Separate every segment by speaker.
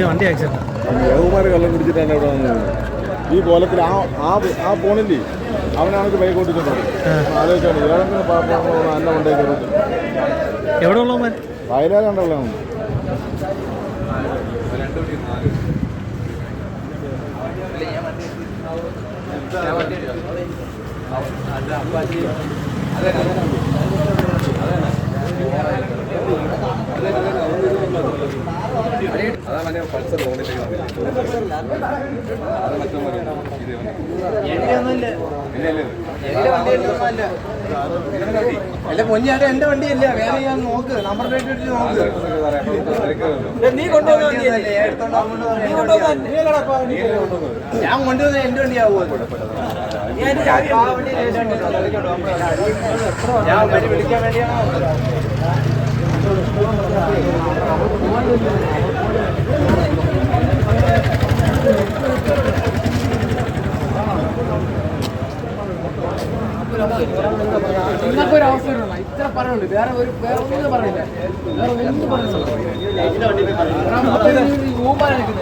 Speaker 1: വണ്ടി ആക്സിഡന്റ്.
Speaker 2: യഹൂമാർ കള്ളം കുടിച്ചിട്ടാണ് ഇവിടെ വന്നത്. ഈ കോലത്തിൽ ആ പോണില്ലേ അവനാണ് ബൈക്ക് ഓടിച്ചിട്ടുണ്ട്. ആലോചിച്ചാണ് ഏതെങ്കിലും പാപ്പങ്ങൾ അന്ന കൊണ്ടേ കയറുന്നത്.
Speaker 1: എവിടെ ഉള്ളവന്മാർ?
Speaker 2: വയലാലുണ്ടല്ലാണ്.
Speaker 3: അല്ല പൊന്നിയാട്ടെ എന്റെ വണ്ടിയല്ല, വേറെ ഞാൻ നോക്ക്, നമ്പർ പ്ലേറ്റ് അടിച്ച് നോക്ക്. നീ കൊണ്ടുവന്നല്ലേ? ഞാൻ കൊണ്ടുവന്ന എന്റെ വണ്ടിയാവുമോ? ഞാൻ വിളിക്കാൻ വേണ്ടിയാണോ?
Speaker 4: നിങ്ങൾക്ക് ഒരു അവസരമുള്ള ഇത്ര പറയുള്ളൂ, വേറെ ഒന്നും പറയില്ല, വേറെ ഒന്നും പറയുന്നില്ല.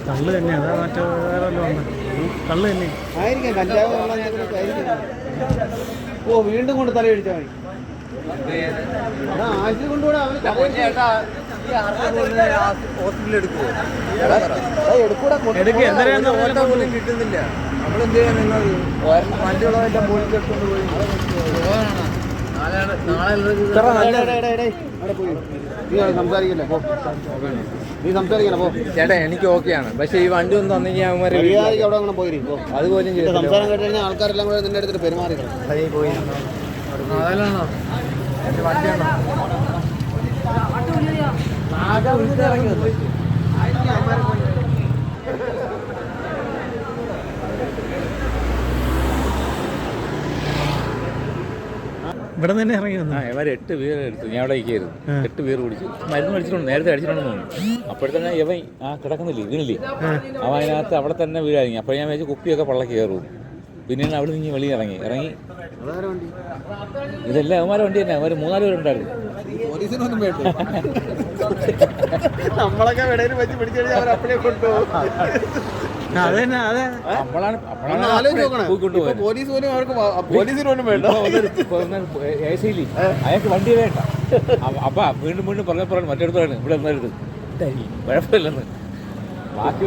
Speaker 1: കള്ള് തന്നെ, അതാ മറ്റേ വേറെ വല്ല കള്ള് തന്നെ
Speaker 3: ആയിരിക്കാം, കഞ്ചാവ് ആയിരിക്കും. ഓ വീണ്ടും കൊണ്ട് തലയടിച്ചാൽ മതി. ആശുപത്രി കൊണ്ടുപോയി പോലും കിട്ടുന്നില്ല. നമ്മളെന്ത് ചെയ്യാൻ? നിങ്ങൾ വണ്ടിയുള്ളതെല്ലാം പോലീസ് എടുത്തുകൊണ്ട് പോയി. സംസാരിക്കില്ല, നീ സംസാരിക്കണം പോ ചേട്ടാ. എനിക്ക് ഓക്കെയാണ്, പക്ഷെ ഈ വണ്ടി ഒന്ന് തന്നെങ്കിൽ അവിടെ അങ്ങനെ പോയി അതുപോലും സംസാരം കേട്ട് കഴിഞ്ഞാൽ ആൾക്കാരെല്ലാം കൂടെ നിന്റെ അടുത്തിട്ട് പെരുമാറിക്കണം. പോയി അതല്ലാണോ എൻ്റെ വണ്ടിയാണോ?
Speaker 1: ഇവിടെ തന്നെ ഇറങ്ങി വന്നു.
Speaker 5: ഇവർ 8 പേര് എടുത്തു. ഞാൻ അവിടെ ഇരിക്കായിരുന്നു. 8 പേര് കുടിച്ചു. മരുന്ന് അടിച്ചിട്ടുണ്ട്, നേരത്തെ അടിച്ചിട്ടുണ്ടെന്ന് തോന്നുന്നു. അപ്പോഴത്തന്നെ ഇവൻ കിടക്കുന്നില്ലേ, വീണില്ലേ, അവൻ അതിനകത്ത് അവിടെ തന്നെ വീഴായിരുന്നു. അപ്പോൾ ഞാൻ വെച്ച് കുപ്പിയൊക്കെ പള്ളക്ക് കയറും. പിന്നീട് അവിടെ നിന്ന് വെളിയിൽ ഇറങ്ങി ഇതെല്ലാം അവന്മാരെ വണ്ടി തന്നെ. അവർ 3-4 പേരുണ്ടായിരുന്നു.
Speaker 3: നമ്മളൊക്കെ വെടയിൽ വെച്ച് പിടിച്ചു കഴിഞ്ഞാൽ അവർ അപ്പഴേ കൊണ്ടുപോകും. പോലീസ് പോലും അവർക്ക് പോലീസിന് പോലും വേണ്ട.
Speaker 5: അയാൾക്ക് വണ്ടി വേണ്ട. അപ്പ വീണ്ടും പറഞ്ഞപ്പോഴാണ് മറ്റെടുത്താണ് ഇവിടെ വന്നെടുത്ത് കുഴപ്പമില്ലെന്ന്. ബാക്കി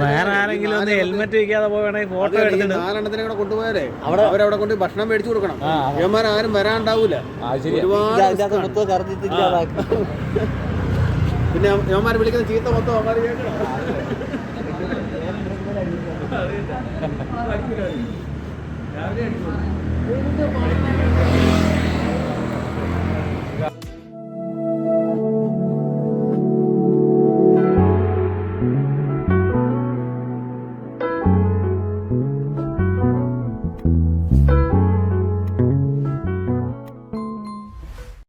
Speaker 1: വേറെ ആരെങ്കിലും ഒന്ന് ഹെൽമെറ്റ് വയ്ക്കാതെ പോകണമെങ്കിൽ ഫോട്ടോ എടുത്തിട്ട്
Speaker 3: 4 കൂടെ കൊണ്ടുപോയാലേ അവരവിടെ കൊണ്ട് ഭക്ഷണം മേടിച്ചു കൊടുക്കണം. ഇവന്മാരും വരാണ്ടാവൂല. പിന്നെ യവന്മാർ വിളിക്കുന്ന ചീത്ത മൊത്തം അവന്മാർ കേൾക്കണം.